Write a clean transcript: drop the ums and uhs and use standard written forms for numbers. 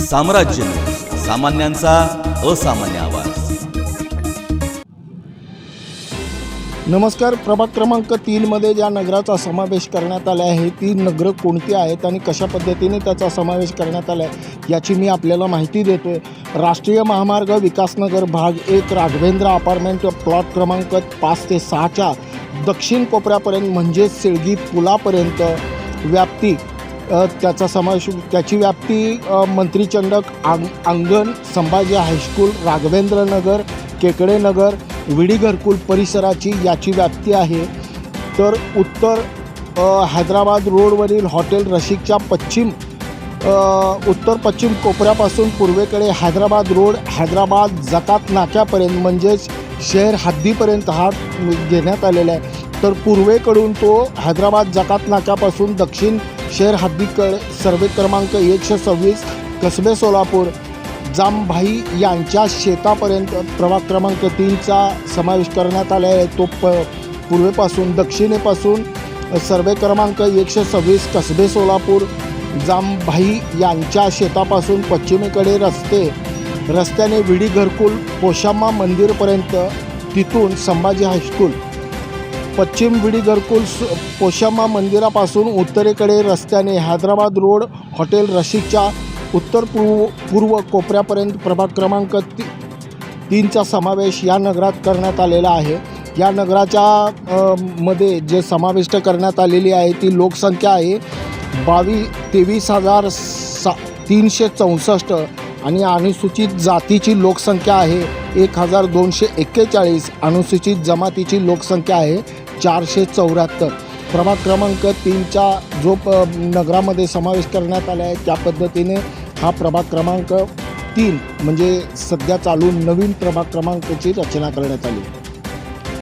साम्राज्य न्यूज, सामान्यांचा असामान्य आवाज। नमस्कार। प्रभाग क्रमांक 3 मध्ये ज्या नगराचा समावेश करण्यात आला आहे ती नगरं कोणती आहेत आणि कशा पद्धतीने त्याचा समावेश करण्यात आला आहे याची मी आपल्याला माहिती देतोय। राष्ट्रीय महामार्ग विकासनगर भाग 1 राघवेंद्र अपार्टमेंट प्लॉट क्रमांक 5 ते 6च्या दक्षिण कोपऱ्यापर्यंत म्हणजे सिळगी पुलापर्यंत व्याप्ती त्याची व्याप्ती मंत्रीचंडक अंगण, संभाजी हायस्कूल, राघवेंद्र नगर, केकडे नगर, विडी घरकुल परिसराची याची व्याप्ती आहे। तर उत्तर हैदराबाद रोडवरील हॉटेल रशिकच्या उत्तर पश्चिम कोपऱ्यापासून पूर्वेकडे हैदराबाद रोड, हैदराबाद जकात नाक्यापर्यंत म्हणजेच शहर हद्दीपर्यंत हा घेण्यात आलेला आहे। तर पूर्वेकडून तो हैदराबाद जकात नाक्यापासून दक्षिण शहर हद्दीकडे सर्वे क्रमांक 126 कसबे सोलापूर जामभाई यांच्या शेतापर्यंत प्रभाग क्रमांक 3चा समावेश करण्यात आला आहे। तो पूर्वेपासून दक्षिणेपासून सर्वे क्रमांक 126 कसबे सोलापूर जामभाई यांच्या शेतापासून पश्चिमेकडे रस्त्याने विडी घरकुल पोशाम्मा मंदिरपर्यंत, तिथून संभाजी हायस्कूल, पश्चिम विडी घरकुल पोशाम्मा मंदिरापासून उत्तरेकडे रस्त्याने हैदराबाद रोड हॉटेल रशिकच्या उत्तर पूर्व कोपऱ्यापर्यंत प्रभाग क्रमांक 3चा समावेश या नगरात करण्यात आलेला आहे। या नगराच्या मध्ये जे समाविष्ट करण्यात आलेली आहे ती लोकसंख्या आहे 23,364 आणि अनुसूचित जातीची लोकसंख्या आहे 1,241, अनुसूचित जमातीची लोकसंख्या आहे 474। प्रभाग क्रमांक 3च्या जो नगरामध्ये समावेश करण्यात आला आहे त्या पद्धतीने हा प्रभाग क्रमांक 3 म्हणजे सध्या चालू नवीन प्रभाग क्रमांकाची रचना करण्यात आली।